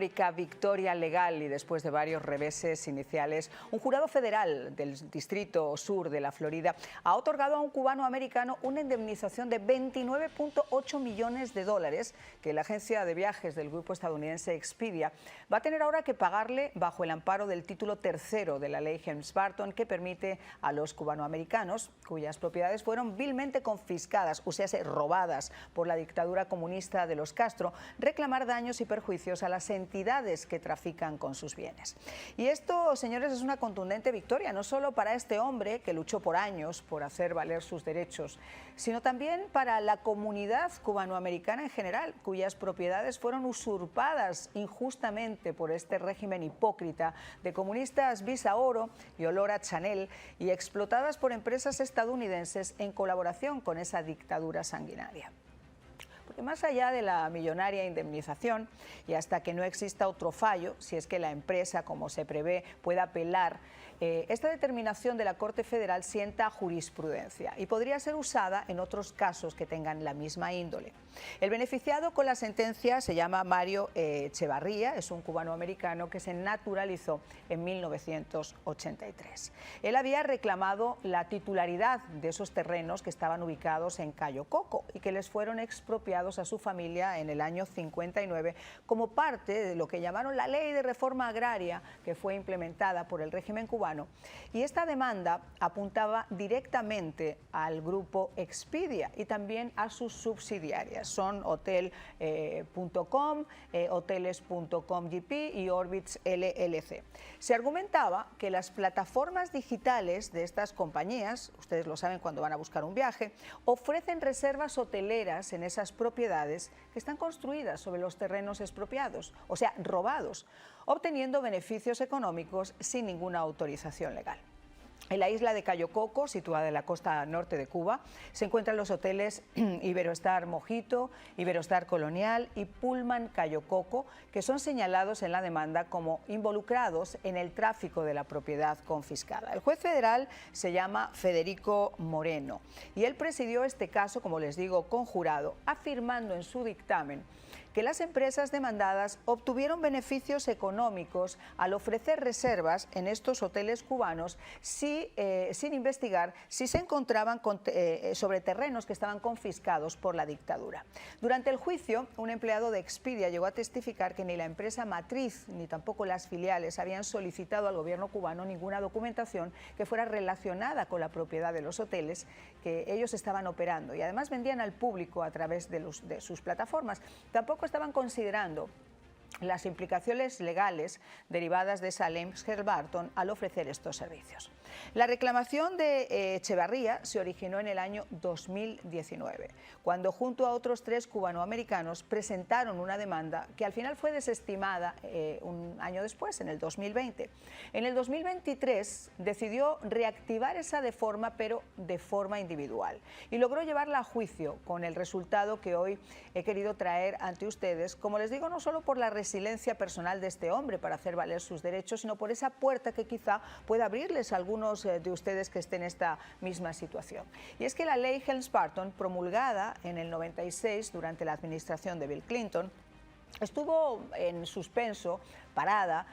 Victoria legal y después de varios reveses iniciales, un jurado federal del Distrito Sur de la Florida ha otorgado a un cubano americano una indemnización de 29,8 millones de dólares que la agencia de viajes del grupo estadounidense Expedia va a tener ahora que pagarle bajo el amparo del título tercero de la ley Helms-Burton, que permite a los cubanoamericanos cuyas propiedades fueron vilmente confiscadas, o sea, robadas por la dictadura comunista de los Castro, reclamar daños y perjuicios a las entidades que trafican con sus bienes. Y esto, señores, es una contundente victoria, no solo para este hombre que luchó por años por hacer valer sus derechos, sino también para la comunidad cubanoamericana en general, cuyas propiedades fueron usurpadas injustamente por este régimen hipócrita de comunistas Visa Oro y Olora Chanel y explotadas por empresas estadounidenses en colaboración con esa dictadura sanguinaria. Porque más allá de la millonaria indemnización y hasta que no exista otro fallo, si es que la empresa, como se prevé, pueda apelar, esta determinación de la Corte Federal sienta jurisprudencia y podría ser usada en otros casos que tengan la misma índole. El beneficiado con la sentencia se llama Mario Echevarría, es un cubanoamericano que se naturalizó en 1983. Él había reclamado la titularidad de esos terrenos que estaban ubicados en Cayo Coco y que les fueron expropiados a su familia en el año 59 como parte de lo que llamaron la Ley de Reforma Agraria, que fue implementada por el régimen cubano. Y esta demanda apuntaba directamente al grupo Expedia y también a sus subsidiarias. Son Hotel.com, Hoteles.com GP y Orbitz LLC. Se argumentaba que las plataformas digitales de estas compañías, ustedes lo saben cuando van a buscar un viaje, ofrecen reservas hoteleras en esas propiedades que están construidas sobre los terrenos expropiados, o sea, robados, obteniendo beneficios económicos sin ninguna autorización legal. En la isla de Cayo Coco, situada en la costa norte de Cuba, se encuentran los hoteles Iberostar Mojito, Iberostar Colonial y Pullman Cayo Coco, que son señalados en la demanda como involucrados en el tráfico de la propiedad confiscada. El juez federal se llama Federico Moreno y él presidió este caso, como les digo, con jurado, afirmando en su dictamen que las empresas demandadas obtuvieron beneficios económicos al ofrecer reservas en estos hoteles cubanos sin investigar si se encontraban sobre terrenos que estaban confiscados por la dictadura. Durante el juicio, un empleado de Expedia llegó a testificar que ni la empresa matriz ni tampoco las filiales habían solicitado al gobierno cubano ninguna documentación que fuera relacionada con la propiedad de los hoteles que ellos estaban operando, y además vendían al público a través de sus plataformas. Tampoco estaban considerando las implicaciones legales derivadas de esa ley Helms-Burton al ofrecer estos servicios. La reclamación de Echevarría se originó en el año 2019, cuando junto a otros 3 cubanoamericanos presentaron una demanda que al final fue desestimada un año después, en el 2020. En el 2023 decidió reactivar esa reforma, pero de forma individual, y logró llevarla a juicio con el resultado que hoy he querido traer ante ustedes, como les digo, no solo por la resiliencia personal de este hombre para hacer valer sus derechos, sino por esa puerta que quizá pueda abrirles a algunos de ustedes que estén en esta misma situación. Y es que la ley Helms-Burton, promulgada en el 96 durante la administración de Bill Clinton, estuvo en suspenso, parada,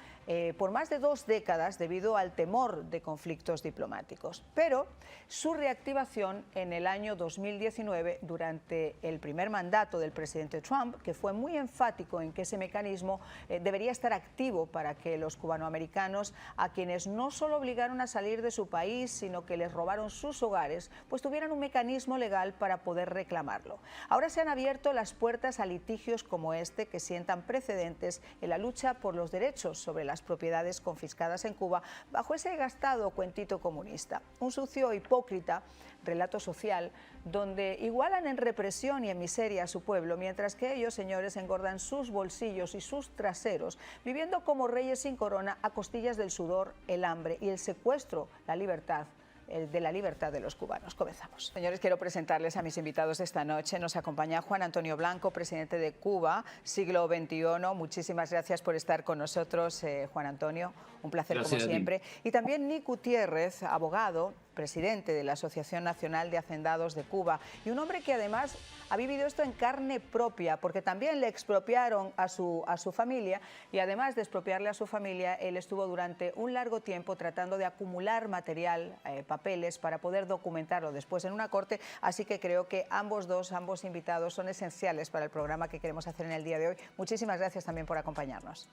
por más de 2 décadas debido al temor de conflictos diplomáticos. Pero su reactivación en el año 2019, durante el primer mandato del presidente Trump, que fue muy enfático en que ese mecanismo debería estar activo para que los cubanoamericanos, a quienes no solo obligaron a salir de su país, sino que les robaron sus hogares, pues tuvieran un mecanismo legal para poder reclamarlo. Ahora se han abierto las puertas a litigios como este que sientan precedentes en la lucha por los derechos sobre las propiedades confiscadas en Cuba bajo ese gastado cuentito comunista. Un sucio hipócrita relato social donde igualan en represión y en miseria a su pueblo, mientras que ellos, señores, engordan sus bolsillos y sus traseros, viviendo como reyes sin corona a costillas del sudor, el hambre y el secuestro, de la libertad de los cubanos. Comenzamos. Señores, quiero presentarles a mis invitados de esta noche. Nos acompaña Juan Antonio Blanco, presidente de Cuba, siglo XXI. Muchísimas gracias por estar con nosotros, Juan Antonio. Un placer, gracias, como siempre. Y también Nick Gutiérrez, abogado, presidente de la Asociación Nacional de Hacendados de Cuba, y un hombre que además ha vivido esto en carne propia, porque también le expropiaron a su familia, y además de expropiarle a su familia, él estuvo durante un largo tiempo tratando de acumular material, papeles, para poder documentarlo después en una corte. Así que creo que ambos invitados son esenciales para el programa que queremos hacer en el día de hoy. Muchísimas gracias también por acompañarnos.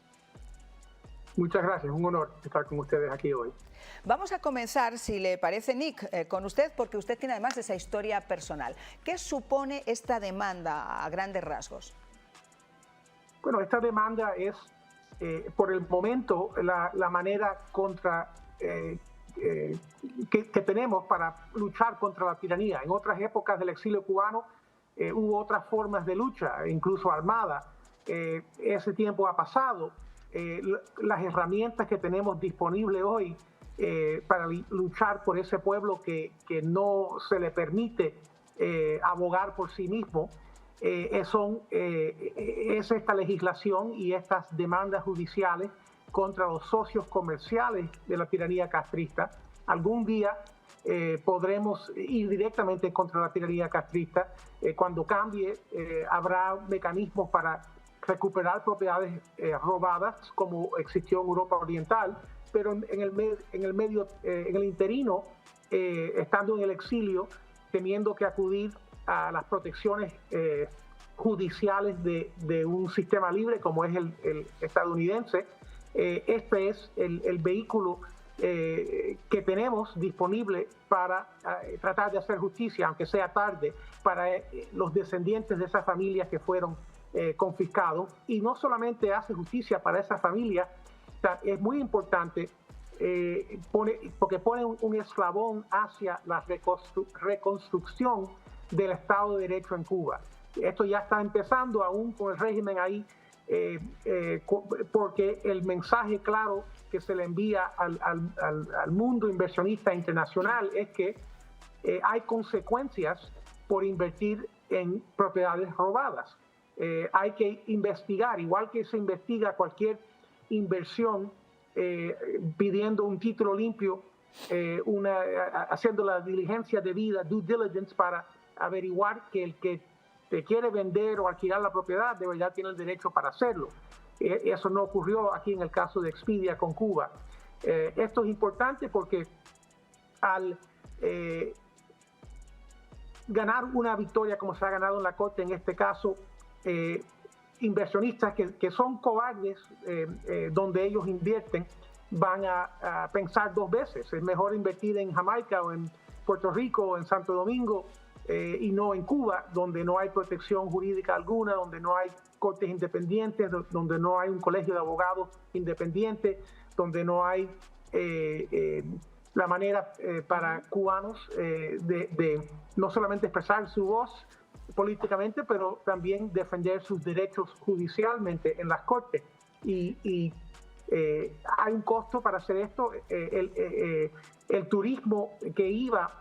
Muchas gracias, un honor estar con ustedes aquí hoy. Vamos a comenzar, si le parece, Nick, con usted, porque usted tiene además esa historia personal. ¿Qué supone esta demanda a grandes rasgos? Bueno, esta demanda es, por el momento, la manera que tenemos para luchar contra la tiranía. En otras épocas del exilio cubano hubo otras formas de lucha, incluso armada. Ese tiempo ha pasado. Las herramientas que tenemos disponibles hoy para luchar por ese pueblo que no se le permite abogar por sí mismo, es esta legislación y estas demandas judiciales contra los socios comerciales de la tiranía castrista. Algún día podremos ir directamente contra la tiranía castrista. Cuando cambie, habrá mecanismos para recuperar propiedades robadas, como existió en Europa Oriental, pero en el interino, estando en el exilio, teniendo que acudir a las protecciones judiciales de un sistema libre como es el estadounidense, este es el vehículo que tenemos disponible para tratar de hacer justicia, aunque sea tarde, para los descendientes de esas familias que fueron confiscados. Y no solamente hace justicia para esa familia, es muy importante porque pone un eslabón hacia la reconstrucción del Estado de Derecho en Cuba. Esto ya está empezando aún con el régimen ahí, porque el mensaje claro que se le envía al mundo inversionista internacional es que hay consecuencias por invertir en propiedades robadas. Hay que investigar, igual que se investiga cualquier inversión pidiendo un título limpio, haciendo la diligencia debida, due diligence, para averiguar que el que te quiere vender o alquilar la propiedad de verdad tiene el derecho para hacerlo. Eso no ocurrió aquí en el caso de Expedia con Cuba. Esto es importante porque al ganar una victoria como se ha ganado en la Corte en este caso, inversionistas que son cobardes donde ellos invierten van a pensar dos veces. Es mejor invertir en Jamaica o en Puerto Rico o en Santo Domingo y no en Cuba, donde no hay protección jurídica alguna, donde no hay cortes independientes, donde no hay un colegio de abogados independiente, donde no hay la manera para cubanos de no solamente expresar su voz políticamente, pero también defender sus derechos judicialmente en las cortes. Y hay un costo para hacer esto. El turismo que iba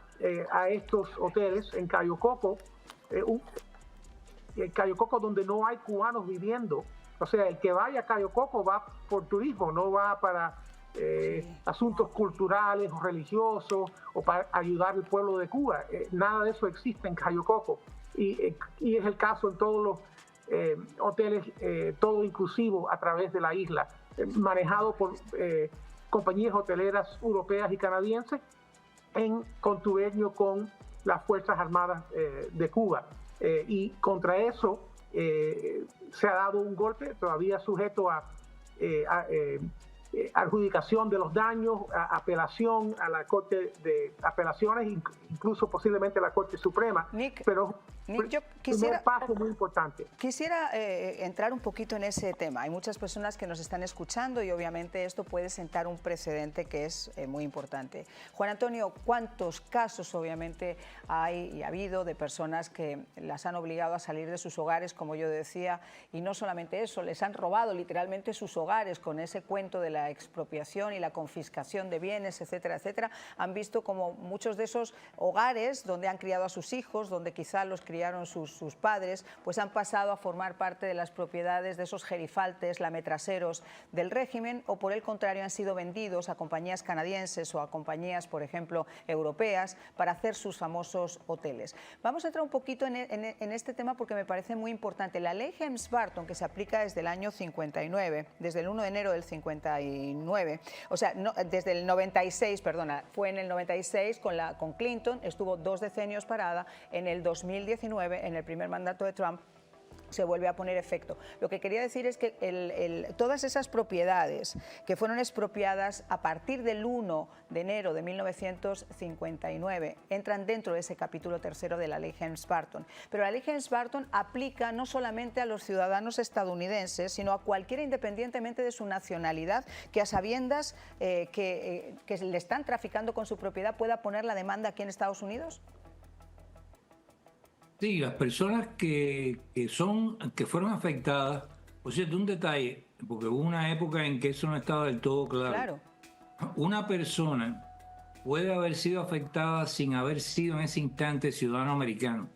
a estos hoteles en Cayo Coco, donde no hay cubanos viviendo, o sea, el que vaya a Cayo Coco va por turismo, no va para asuntos culturales o religiosos o para ayudar al pueblo de Cuba. Nada de eso existe en Cayo Coco. Y es el caso en todos los hoteles, todo inclusivo a través de la isla, manejado por compañías hoteleras europeas y canadienses en contubernio con las Fuerzas Armadas de Cuba. Y contra eso se ha dado un golpe, todavía sujeto a adjudicación de los daños, apelación a la Corte de Apelaciones, incluso posiblemente a la Corte Suprema. Nick, pero yo quisiera, un paso muy importante. Quisiera entrar un poquito en ese tema. Hay muchas personas que nos están escuchando y obviamente esto puede sentar un precedente que es muy importante. Juan Antonio, ¿cuántos casos obviamente hay y ha habido de personas que las han obligado a salir de sus hogares, como yo decía, y no solamente eso, les han robado literalmente sus hogares con ese cuento de la expropiación y la confiscación de bienes, etcétera, etcétera? Han visto como muchos de esos hogares donde han criado a sus hijos, donde quizá los criaron sus padres, pues han pasado a formar parte de las propiedades de esos gerifaltes, lametraseros del régimen, o por el contrario han sido vendidos a compañías canadienses o a compañías, por ejemplo, europeas, para hacer sus famosos hoteles. Vamos a entrar un poquito en este tema porque me parece muy importante. La ley Helms-Burton, que se aplica desde el año 59, desde el 1 de enero del 59, o sea, no, desde el 96, perdona, fue en el 96 con Clinton, estuvo 2 decenios parada, en el 2019, en el primer mandato de Trump, se vuelve a poner efecto. Lo que quería decir es que todas esas propiedades que fueron expropiadas a partir del 1 de enero de 1959 entran dentro de ese capítulo tercero de la ley Helms-Burton. Pero la ley Helms-Burton aplica no solamente a los ciudadanos estadounidenses, sino a cualquiera, independientemente de su nacionalidad, que a sabiendas que le están traficando con su propiedad pueda poner la demanda aquí en Estados Unidos. Sí, las personas que fueron afectadas, por cierto, un detalle, porque hubo una época en que eso no estaba del todo claro. Una persona puede haber sido afectada sin haber sido en ese instante ciudadano americano.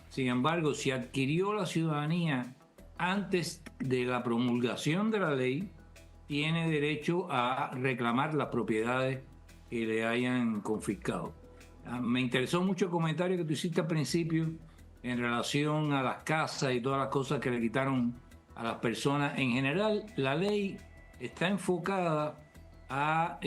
Sin embargo, si adquirió la ciudadanía antes de la promulgación de la ley, tiene derecho a reclamar las propiedades que le hayan confiscado. Me interesó mucho el comentario que tú hiciste al principio en relación a las casas y todas las cosas que le quitaron a las personas. En general, la ley está enfocada a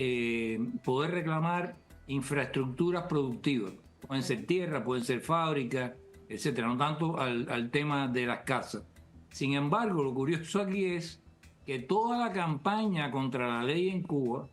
poder reclamar infraestructuras productivas. Pueden ser tierras, pueden ser fábricas, etcétera, no tanto al tema de las casas. Sin embargo, lo curioso aquí es que toda la campaña contra la ley en Cuba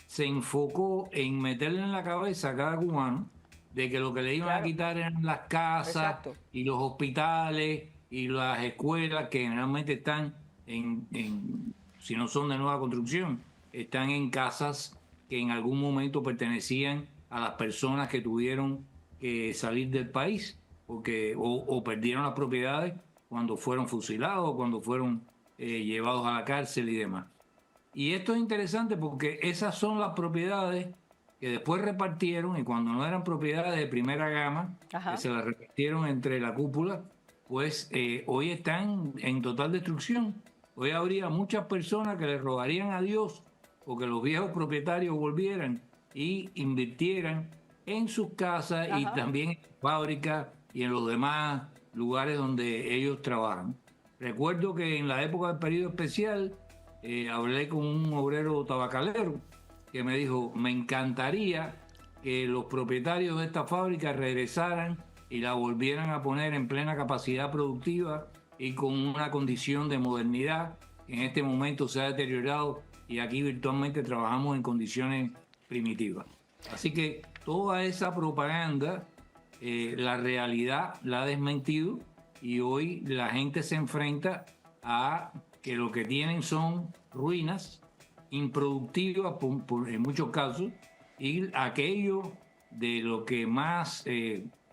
se enfocó en meterle en la cabeza a cada cubano de que lo que le iban a quitar eran las casas y los hospitales y las escuelas que generalmente están si no son de nueva construcción, están en casas que en algún momento pertenecían a las personas que tuvieron que salir del país o perdieron las propiedades cuando fueron fusilados, cuando fueron llevados a la cárcel y demás. Y esto es interesante porque esas son las propiedades que después repartieron, y cuando no eran propiedades de primera gama, que se las repartieron entre la cúpula, pues hoy están en total destrucción. Hoy habría muchas personas que le rogarían a Dios o que los viejos propietarios volvieran y invirtieran en sus casas y también en fábricas y en los demás lugares donde ellos trabajan. Recuerdo que en la época del periodo especial hablé con un obrero tabacalero que me dijo, me encantaría que los propietarios de esta fábrica regresaran y la volvieran a poner en plena capacidad productiva y con una condición de modernidad que en este momento se ha deteriorado y aquí virtualmente trabajamos en condiciones primitivas. Así que toda esa propaganda, la realidad la ha desmentido y hoy la gente se enfrenta a que lo que tienen son ruinas improductivas en muchos casos, y aquello de lo que más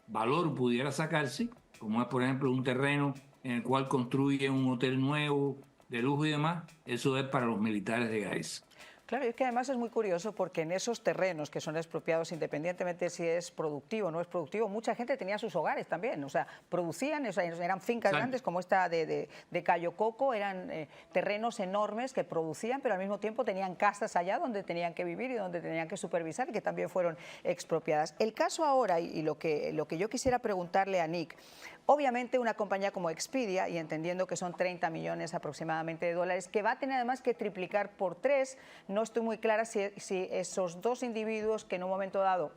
valor pudiera sacarse, como es por ejemplo un terreno en el cual construyen un hotel nuevo de lujo y demás, eso es para los militares de Gaesa. Claro, y es que además es muy curioso porque en esos terrenos que son expropiados, independientemente de si es productivo o no es productivo, mucha gente tenía sus hogares también, o sea, producían, o sea, eran fincas grandes como esta de Cayo Coco, eran terrenos enormes que producían, pero al mismo tiempo tenían casas allá donde tenían que vivir y donde tenían que supervisar y que también fueron expropiadas. El caso ahora, y lo que yo quisiera preguntarle a Nick, obviamente una compañía como Expedia, y entendiendo que son 30 millones aproximadamente de dólares, que va a tener además que triplicar por 3, no estoy muy clara si esos dos individuos que en un momento dado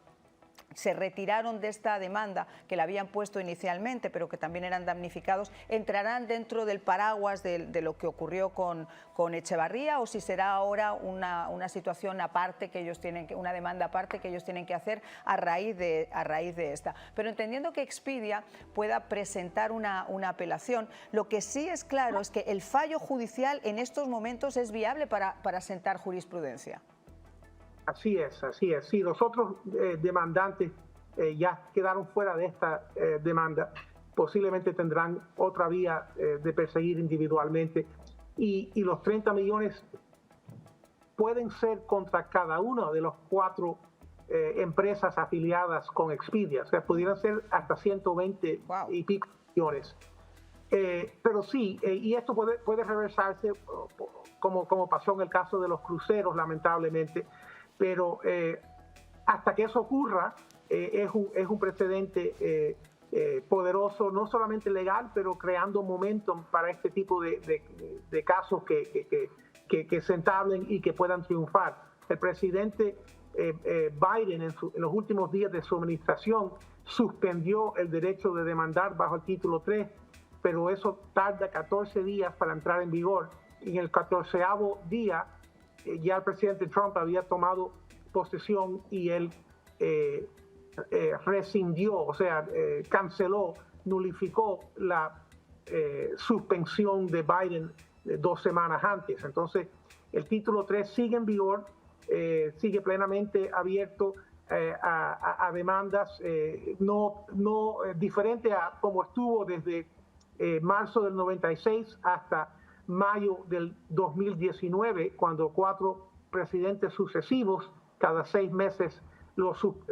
se retiraron de esta demanda que la habían puesto inicialmente, pero que también eran damnificados, entrarán dentro del paraguas de lo que ocurrió con Echevarría, o si será ahora una situación aparte que ellos tienen que, una demanda aparte que ellos tienen que hacer a raíz de esta. Pero entendiendo que Expedia pueda presentar una apelación, lo que sí es claro es que el fallo judicial en estos momentos es viable para sentar jurisprudencia. Así es, así es. Sí, los otros demandantes ya quedaron fuera de esta demanda. Posiblemente tendrán otra vía de perseguir individualmente. Y los 30 millones pueden ser contra cada uno de los 4 empresas afiliadas con Expedia. O sea, pudieran ser hasta 120 y pico millones. Pero sí, y esto puede reversarse como pasó en el caso de los cruceros, lamentablemente, pero hasta que eso ocurra, es un precedente poderoso, no solamente legal, pero creando momentum para este tipo de casos que se entablen y que puedan triunfar. El presidente Biden en los últimos días de su administración suspendió el derecho de demandar bajo el título 3, pero eso tarda 14 días para entrar en vigor. Y en el 14º día ya el presidente Trump había tomado posesión y él rescindió, o sea, canceló, nulificó la suspensión de Biden 2 semanas antes. Entonces, el título 3 sigue en vigor, sigue plenamente abierto a demandas, no diferente a como estuvo desde marzo del 96 hasta mayo del 2019, cuando 4 presidentes sucesivos cada 6 meses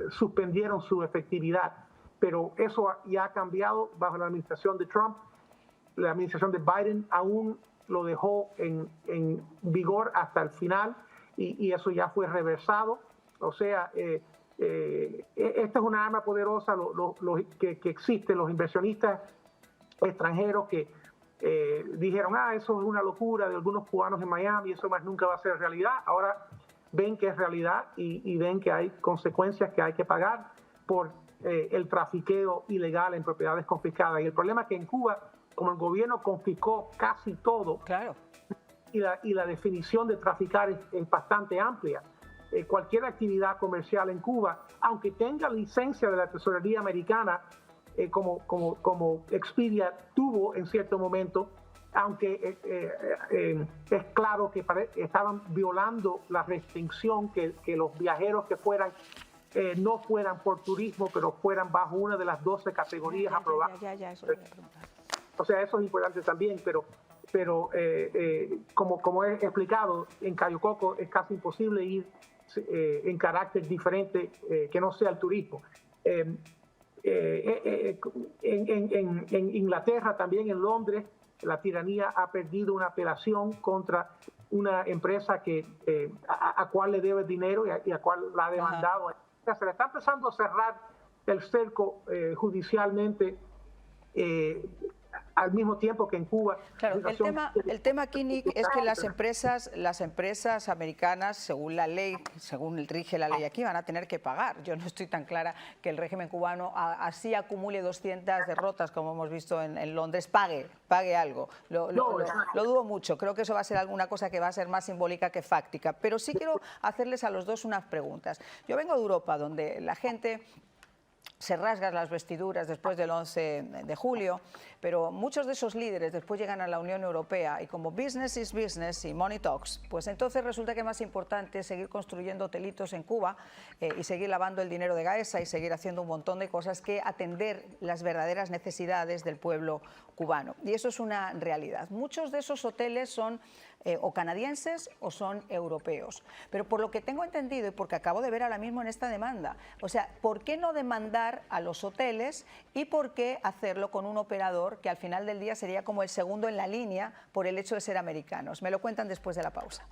suspendieron su efectividad. Pero eso ya ha cambiado bajo la administración de Trump. La administración de Biden aún lo dejó en vigor hasta el final y eso ya fue reversado. O sea, esta es una arma poderosa que existe. Los inversionistas extranjeros que dijeron, eso es una locura de algunos cubanos en Miami, eso más nunca va a ser realidad. Ahora ven que es realidad y ven que hay consecuencias que hay que pagar por el trafiqueo ilegal en propiedades confiscadas. Y el problema es que en Cuba, como el gobierno confiscó casi todo, claro, y la definición de traficar es bastante amplia. Cualquier actividad comercial en Cuba, aunque tenga licencia de la Tesorería Americana, como Expedia tuvo en cierto momento, aunque es claro que estaban violando la restricción que los viajeros que fueran no fueran por turismo, pero fueran bajo una de las 12 categorías aprobadas. Eso lo voy a preguntar. O sea, eso es importante también, pero como he explicado, en Cayo Coco es casi imposible ir en carácter diferente que no sea el turismo. En Inglaterra, también en Londres, la tiranía ha perdido una apelación contra una empresa a cual le debe dinero y a cual la ha demandado. O sea, se le está empezando a cerrar el cerco judicialmente al mismo tiempo que en Cuba. Claro, el tema aquí, Nick, es que las empresas americanas, según la ley, según rige la ley aquí, van a tener que pagar. Yo no estoy tan clara que el régimen cubano así acumule 200 derrotas, como hemos visto en Londres, pague algo. Lo dudo mucho. Creo que eso va a ser alguna cosa que va a ser más simbólica que fáctica. Pero sí quiero hacerles a los dos unas preguntas. Yo vengo de Europa, donde la gente se rasgan las vestiduras después del 11 de julio, pero muchos de esos líderes después llegan a la Unión Europea y como business is business y money talks, pues entonces resulta que es más importante seguir construyendo hotelitos en Cuba y seguir lavando el dinero de Gaesa y seguir haciendo un montón de cosas que atender las verdaderas necesidades del pueblo cubano. Y eso es una realidad. Muchos de esos hoteles son o canadienses o son europeos. Pero por lo que tengo entendido y porque acabo de ver ahora mismo en esta demanda, o sea, ¿por qué no demandar a los hoteles y por qué hacerlo con un operador que al final del día sería como el segundo en la línea por el hecho de ser americanos? Me lo cuentan después de la pausa.